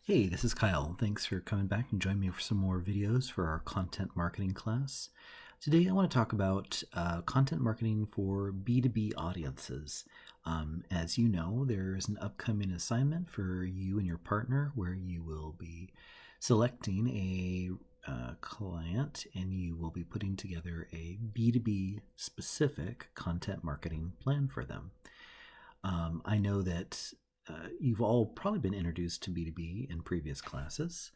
Hey, this is Kyle. Thanks for coming back and joining me for some more videos for our content marketing class. Today I want to talk about content marketing for B2B audiences. As you know, there's an upcoming assignment for you and your partner where you will be selecting a client and you will be putting together a B2B specific content marketing plan for them. I know that you've all probably been introduced to B2B in previous classes,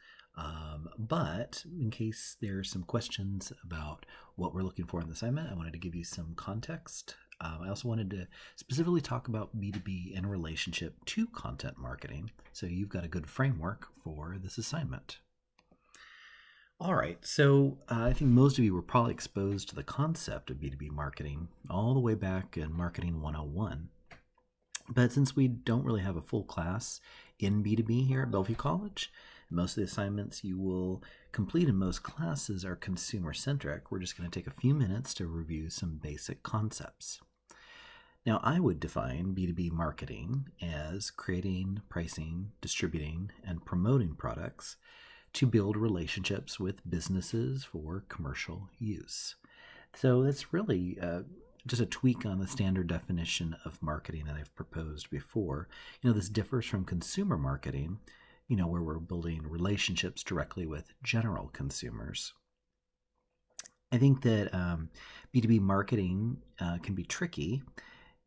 but in case there are some questions about what we're looking for in the assignment, I wanted to give you some context. I also wanted to specifically talk about B2B in relationship to content marketing, so you've got a good framework for this assignment. All right, so I think most of you were probably exposed to the concept of B2B marketing all the way back in Marketing 101. But since we don't really have a full class in B2B here at Bellevue College, most of the assignments you will complete in most classes are consumer-centric. We're just going to take a few minutes to review some basic concepts. Now, I would define B2B marketing as creating, pricing, distributing, and promoting products to build relationships with businesses for commercial use. So that's really just a tweak on the standard definition of marketing that I've proposed before. This differs from consumer marketing, where we're building relationships directly with general consumers. I think that B2B marketing can be tricky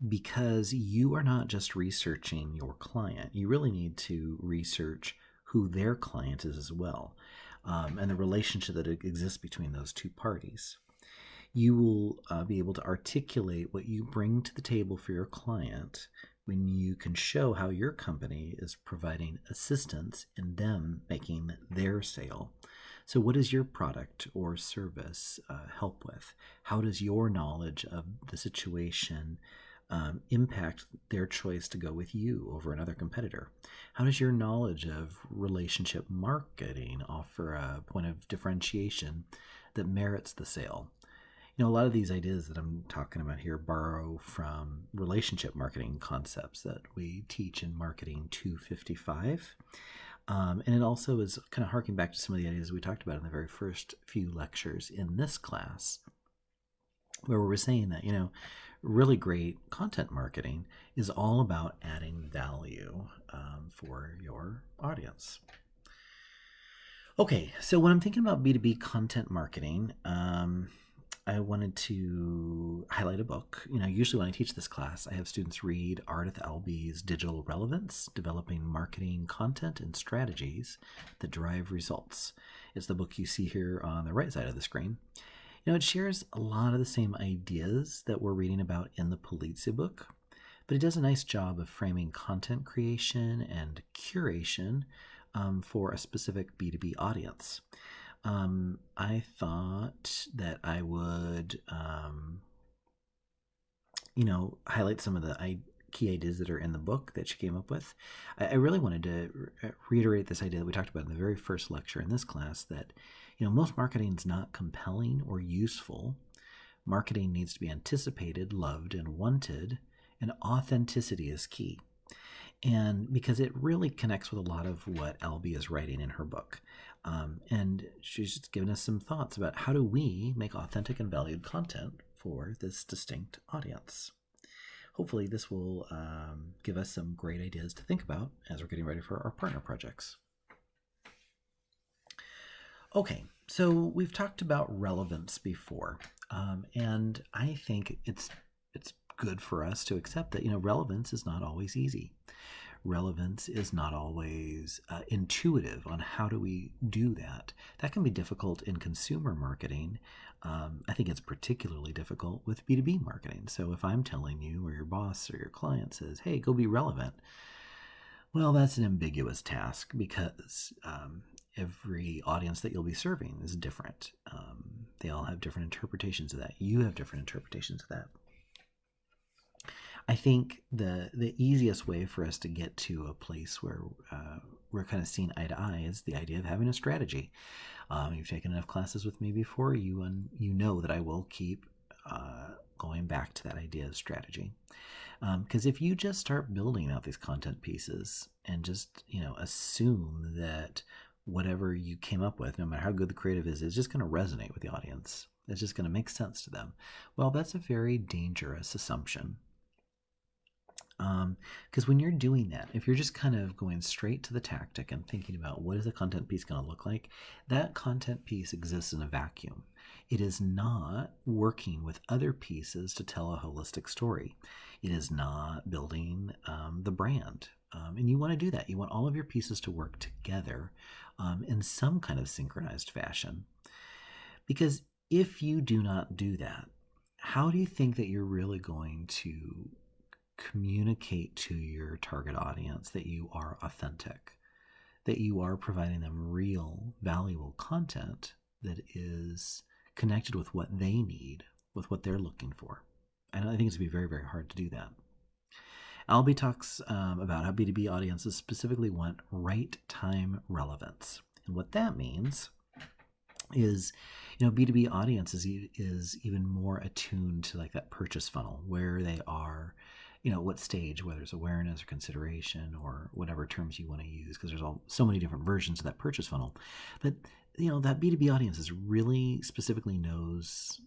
because you are not just researching your client. You really need to research who their client is as well, and the relationship that exists between those two parties. You will be able to articulate what you bring to the table for your client when you can show how your company is providing assistance in them making their sale. So what does your product or service help with? How does your knowledge of the situation impact their choice to go with you over another competitor? How does your knowledge of relationship marketing offer a point of differentiation that merits the sale? A lot of these ideas that I'm talking about here borrow from relationship marketing concepts that we teach in Marketing 255. And it also is kind of harking back to some of the ideas we talked about in the very first few lectures in this class, where we were saying that, really great content marketing is all about adding value for your audience. Okay, so when I'm thinking about B2B content marketing, I wanted to highlight a book. Usually when I teach this class, I have students read Ardith Alby's Digital Relevance, Developing Marketing Content and Strategies that Drive Results. It's the book you see here on the right side of the screen. It shares a lot of the same ideas that we're reading about in the Polizzi book, but it does a nice job of framing content creation and curation for a specific B2B audience. I thought that I would, highlight some of the key ideas that are in the book that she came up with. I really wanted to reiterate this idea that we talked about in the very first lecture in this class, that, most marketing is not compelling or useful. Marketing needs to be anticipated, loved, and wanted, and authenticity is key. And because it really connects with a lot of what Albee is writing in her book. And she's just given us some thoughts about how do we make authentic and valued content for this distinct audience. Hopefully this will give us some great ideas to think about as we're getting ready for our partner projects. Okay, so we've talked about relevance before, and I think it's good for us to accept that relevance is not always easy. Relevance is not always intuitive on how do we do that. That can be difficult in consumer marketing. I think it's particularly difficult with B2B marketing. So if I'm telling you, or your boss or your client says, hey, go be relevant, well, that's an ambiguous task because every audience that you'll be serving is different. They all have different interpretations of that. You have different interpretations of that. I think the easiest way for us to get to a place where we're kind of seeing eye to eye is the idea of having a strategy. You've taken enough classes with me before, you know that I will keep going back to that idea of strategy. Because if you just start building out these content pieces and just, assume that whatever you came up with, no matter how good the creative is just going to resonate with the audience, it's just going to make sense to them. Well, that's a very dangerous assumption. Because when you're doing that, if you're just kind of going straight to the tactic and thinking about what is the content piece going to look like, that content piece exists in a vacuum. It is not working with other pieces to tell a holistic story. It is not building the brand. And you want to do that. You want all of your pieces to work together in some kind of synchronized fashion. Because if you do not do that, how do you think that you're really going to communicate to your target audience that you are authentic, that you are providing them real, valuable content that is connected with what they need, with what they're looking for? And I think it's going to be very, very hard to do that. Albie talks about how B2B audiences specifically want right time relevance. And what that means is, B2B audiences is even more attuned to like that purchase funnel, where they are, what stage, whether it's awareness or consideration or whatever terms you want to use, because there's so many different versions of that purchase funnel. But, that B2B audience is really specifically knows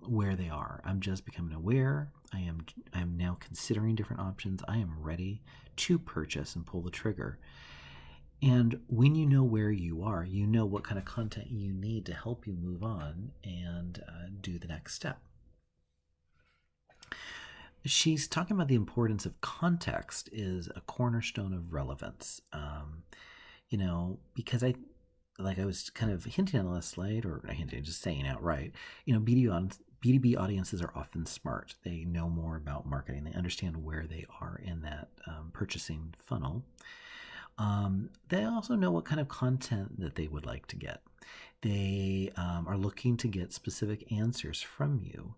where they are. I'm just becoming aware. I am now considering different options. I am ready to purchase and pull the trigger. And when you know where you are, you know what kind of content you need to help you move on and do the next step. She's talking about the importance of context is a cornerstone of relevance. Because I was kind of hinting on the last slide, or not hinting, just saying outright, B2B audiences are often smart. They know more about marketing. They understand where they are in that purchasing funnel. They also know what kind of content that they would like to get. They are looking to get specific answers from you.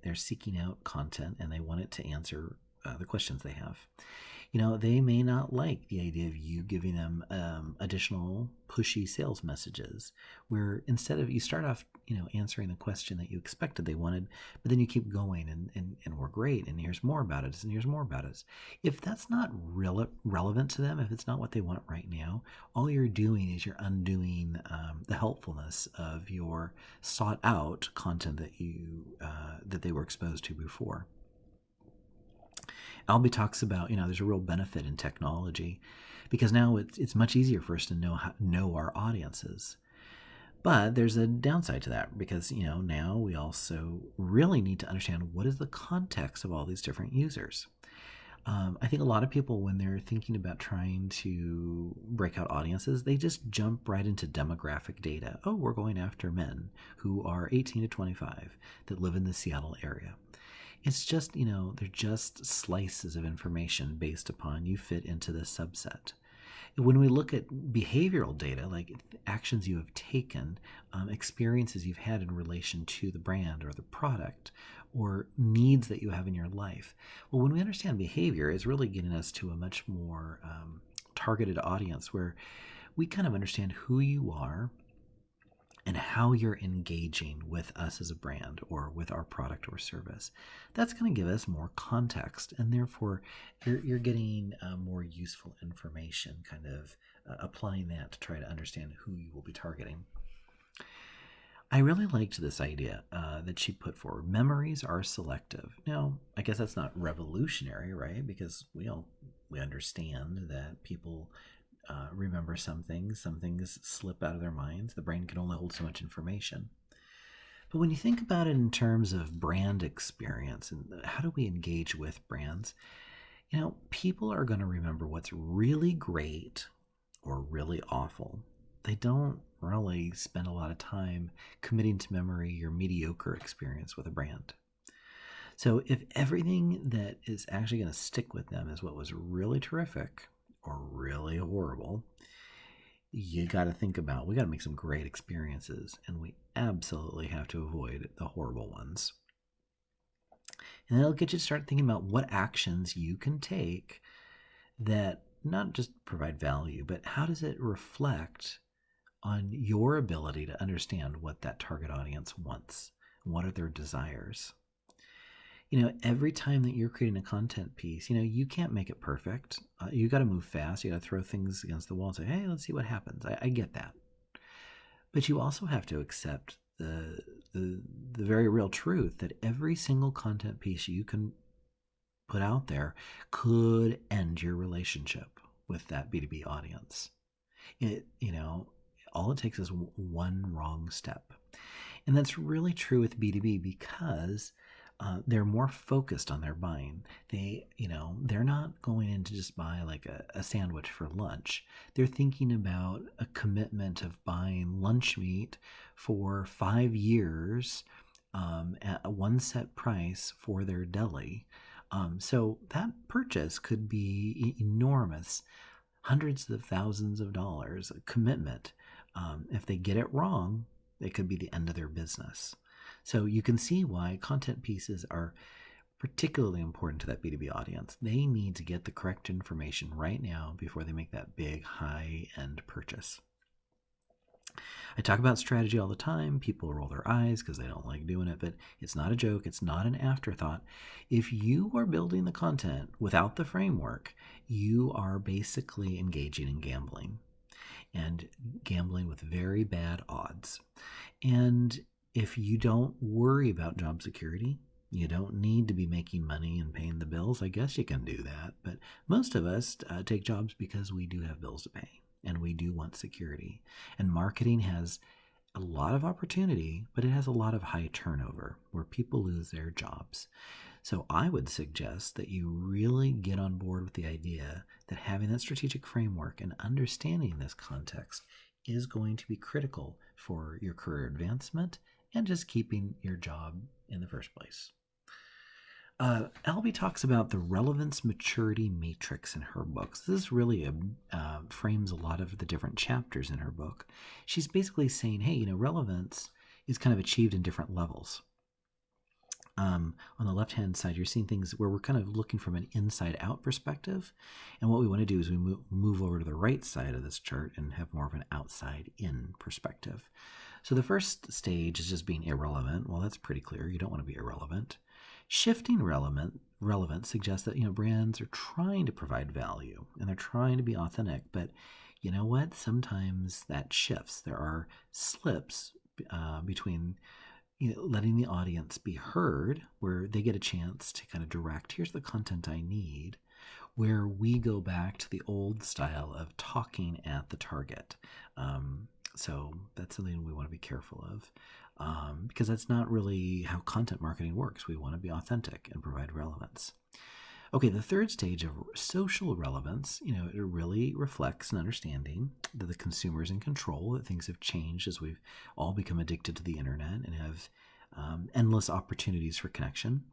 They're seeking out content and they want it to answer the questions they have. They may not like the idea of you giving them additional pushy sales messages, where instead of you start off, answering the question that you expected they wanted, but then you keep going and we're great, and here's more about it, and here's more about it. If that's not relevant to them, if it's not what they want right now, all you're doing is you're undoing the helpfulness of your sought out content that they were exposed to before. Albie talks about, there's a real benefit in technology because now it's much easier for us to know our audiences. But there's a downside to that because, now we also really need to understand what is the context of all these different users. I think a lot of people, when they're thinking about trying to break out audiences, they just jump right into demographic data. Oh, we're going after men who are 18 to 25 that live in the Seattle area. It's just, they're just slices of information based upon you fit into this subset. When we look at behavioral data, like actions you have taken, experiences you've had in relation to the brand or the product, or needs that you have in your life, well, when we understand behavior, it's really getting us to a much more targeted audience where we kind of understand who you are and how you're engaging with us as a brand or with our product or service. That's going to give us more context, and therefore you're getting more useful information, kind of applying that to try to understand who you will be targeting. I really liked this idea that she put forward. Memories are selective. Now, I guess that's not revolutionary, right? Because we understand that people remember some things slip out of their minds. The brain can only hold so much information. But when you think about it in terms of brand experience and how do we engage with brands, people are going to remember what's really great or really awful. They don't really spend a lot of time committing to memory your mediocre experience with a brand. So if everything that is actually going to stick with them is what was really terrific or really horrible, you got to think about, we got to make some great experiences, and we absolutely have to avoid the horrible ones. And that'll get you to start thinking about what actions you can take that not just provide value, but how does it reflect on your ability to understand what that target audience wants, What are their desires? Every time that you're creating a content piece, you can't make it perfect. You got to move fast. You got to throw things against the wall and say, hey, let's see what happens. I get that. But you also have to accept the very real truth that every single content piece you can put out there could end your relationship with that B2B audience. All it takes is one wrong step. And that's really true with B2B because they're more focused on their buying. They're not going in to just buy like a sandwich for lunch. They're thinking about a commitment of buying lunch meat for 5 years at a one set price for their deli. So that purchase could be enormous, hundreds of thousands of dollars, a commitment. If they get it wrong, it could be the end of their business. So you can see why content pieces are particularly important to that B2B audience. They need to get the correct information right now before they make that big high-end purchase. I talk about strategy all the time. People roll their eyes because they don't like doing it, but it's not a joke. It's not an afterthought. If you are building the content without the framework, you are basically engaging in gambling, and gambling with very bad odds. And if you don't worry about job security, you don't need to be making money and paying the bills. I guess you can do that. But most of us take jobs because we do have bills to pay and we do want security. And marketing has a lot of opportunity, but it has a lot of high turnover where people lose their jobs. So I would suggest that you really get on board with the idea that having that strategic framework and understanding this context is going to be critical for your career advancement and just keeping your job in the first place. Albie talks about the relevance maturity matrix in her books. This really frames a lot of the different chapters in her book. She's basically saying, hey, relevance is kind of achieved in different levels. On the left-hand side, you're seeing things where we're kind of looking from an inside-out perspective. And what we want to do is we move over to the right side of this chart and have more of an outside-in perspective. So the first stage is just being irrelevant. Well, that's pretty clear. You don't want to be irrelevant. Shifting relevance suggests that brands are trying to provide value and they're trying to be authentic. But you know what? Sometimes that shifts. There are slips between letting the audience be heard, where they get a chance to kind of direct, here's the content I need, where we go back to the old style of talking at the target. So that's something we want to be careful of, because that's not really how content marketing works. We want to be authentic and provide relevance. Okay, the third stage of social relevance, it really reflects an understanding that the consumer is in control, that things have changed as we've all become addicted to the internet and have endless opportunities for connection.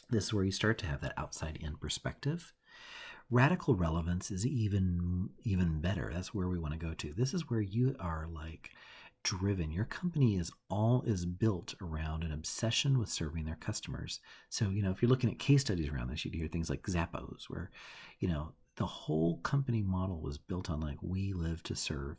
This is where you start to have that outside-in perspective. Radical relevance is even better. That's where we want to go to. This is where you are like driven. Your company is built around an obsession with serving their customers. So, if you're looking at case studies around this, you'd hear things like Zappos, where, the whole company model was built on like, we live to serve.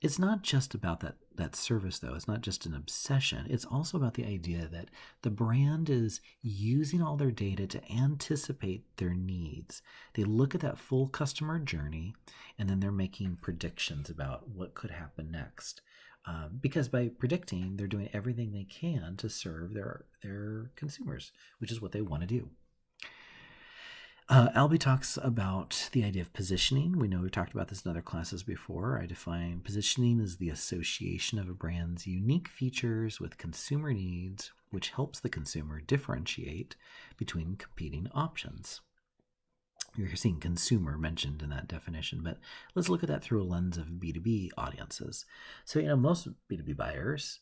It's not just about that service, though. It's not just an obsession. It's also about the idea that the brand is using all their data to anticipate their needs. They look at that full customer journey, and then they're making predictions about what could happen next. Because by predicting, they're doing everything they can to serve their consumers, which is what they want to do. Albie talks about the idea of positioning. We know we've talked about this in other classes before. I define positioning as the association of a brand's unique features with consumer needs, which helps the consumer differentiate between competing options. You're seeing consumer mentioned in that definition, but let's look at that through a lens of B2B audiences. So, most B2B buyers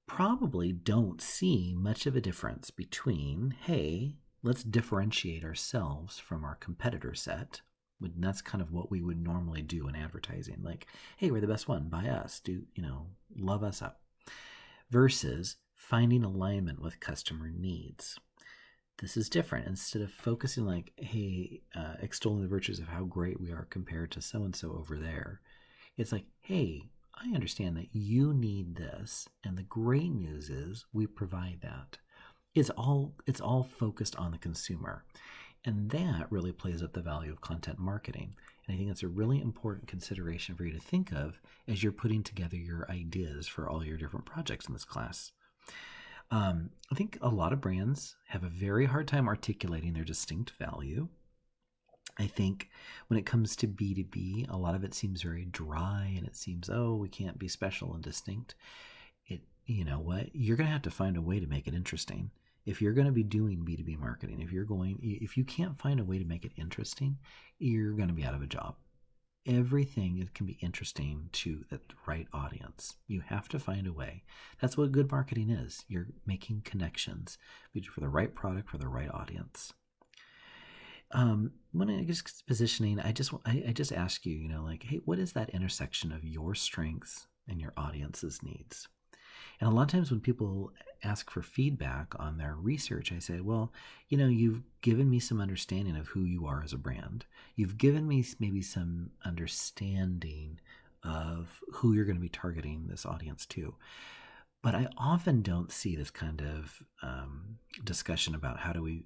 probably don't see much of a difference between, hey, let's differentiate ourselves from our competitor set. And that's kind of what we would normally do in advertising. Like, hey, we're the best one. Buy us. Love us up. Versus finding alignment with customer needs. This is different. Instead of focusing like, hey, extolling the virtues of how great we are compared to so-and-so over there, it's like, hey, I understand that you need this, and the great news is we provide that. It's all focused on the consumer. And that really plays up the value of content marketing. And I think that's a really important consideration for you to think of as you're putting together your ideas for all your different projects in this class. I think a lot of brands have a very hard time articulating their distinct value. I think when it comes to B2B, a lot of it seems very dry and it seems, oh, we can't be special and distinct. You know what? You're going to have to find a way to make it interesting. If you're going to be doing B2B marketing, if you can't find a way to make it interesting, you're going to be out of a job. Everything can be interesting to the right audience. You have to find a way. That's what good marketing is. You're making connections for the right product for the right audience. When I guess positioning, I just ask you, like, hey, what is that intersection of your strengths and your audience's needs? And a lot of times when people ask for feedback on their research, I say, well, you've given me some understanding of who you are as a brand. You've given me maybe some understanding of who you're going to be targeting this audience to. But I often don't see this kind of discussion about how do we,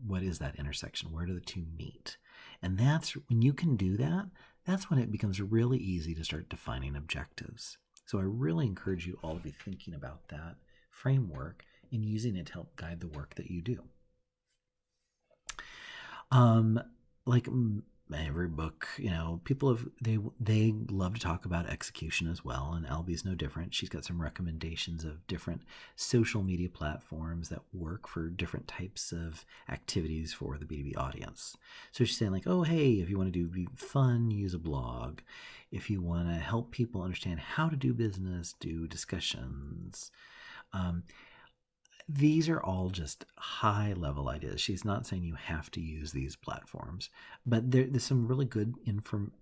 what is that intersection? Where do the two meet? And that's when you can do that, that's when it becomes really easy to start defining objectives. So I really encourage you all to be thinking about that framework and using it to help guide the work that you do. Like every book, people they love to talk about execution as well, and Albie's no different. She's got some recommendations of different social media platforms that work for different types of activities for the B2B audience. So she's saying like, oh, hey, if you want to do fun, use a blog. If you want to help people understand how to do business, do discussions. These are all just high-level ideas. She's not saying you have to use these platforms, but there's some really good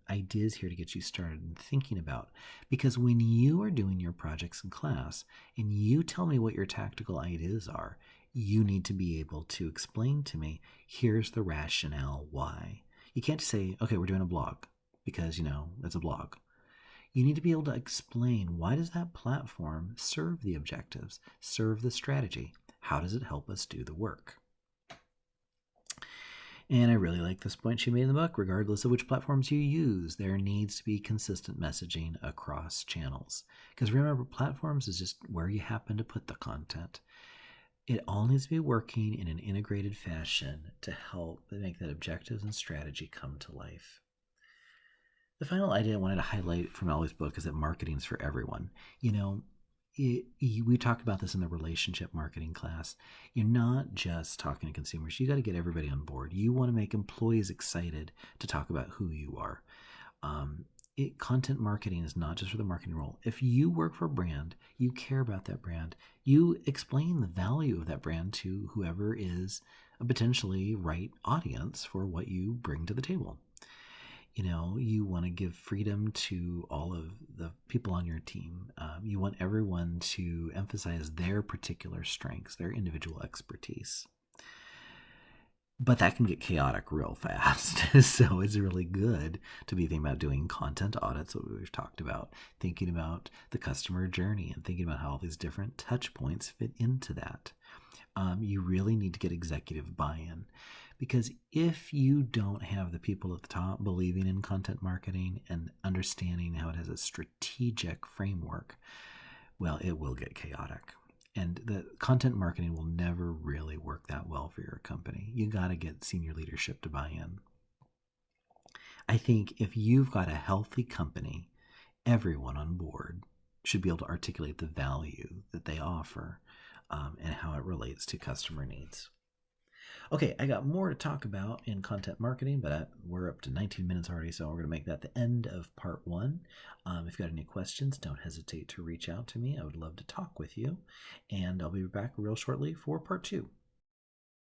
ideas here to get you started in thinking about. Because when you are doing your projects in class and you tell me what your tactical ideas are, you need to be able to explain to me, here's the rationale why. You can't just say, okay, we're doing a blog because, it's a blog. You need to be able to explain, why does that platform serve the objectives, serve the strategy? How does it help us do the work? And I really like this point she made in the book. Regardless of which platforms you use, there needs to be consistent messaging across channels. Because remember, platforms is just where you happen to put the content. It all needs to be working in an integrated fashion to help make that objectives and strategy come to life. The final idea I wanted to highlight from Ellie's book is that marketing is for everyone. We talked about this in the relationship marketing class. You're not just talking to consumers. You got to get everybody on board. You want to make employees excited to talk about who you are. Content marketing is not just for the marketing role. If you work for a brand, you care about that brand, you explain the value of that brand to whoever is a potentially right audience for what you bring to the table. You want to give freedom to all of the people on your team. You want everyone to emphasize their particular strengths, their individual expertise. But that can get chaotic real fast. So it's really good to be thinking about doing content audits, what we've talked about, thinking about the customer journey and thinking about how all these different touch points fit into that. You really need to get executive buy-in. Because if you don't have the people at the top believing in content marketing and understanding how it has a strategic framework, well, it will get chaotic. And the content marketing will never really work that well for your company. You got to get senior leadership to buy in. I think if you've got a healthy company, everyone on board should be able to articulate the value that they offer and how it relates to customer needs. Okay, I got more to talk about in content marketing, but we're up to 19 minutes already, so we're going to make that the end of part 1. If you've got any questions, don't hesitate to reach out to me. I would love to talk with you, and I'll be back real shortly for part 2.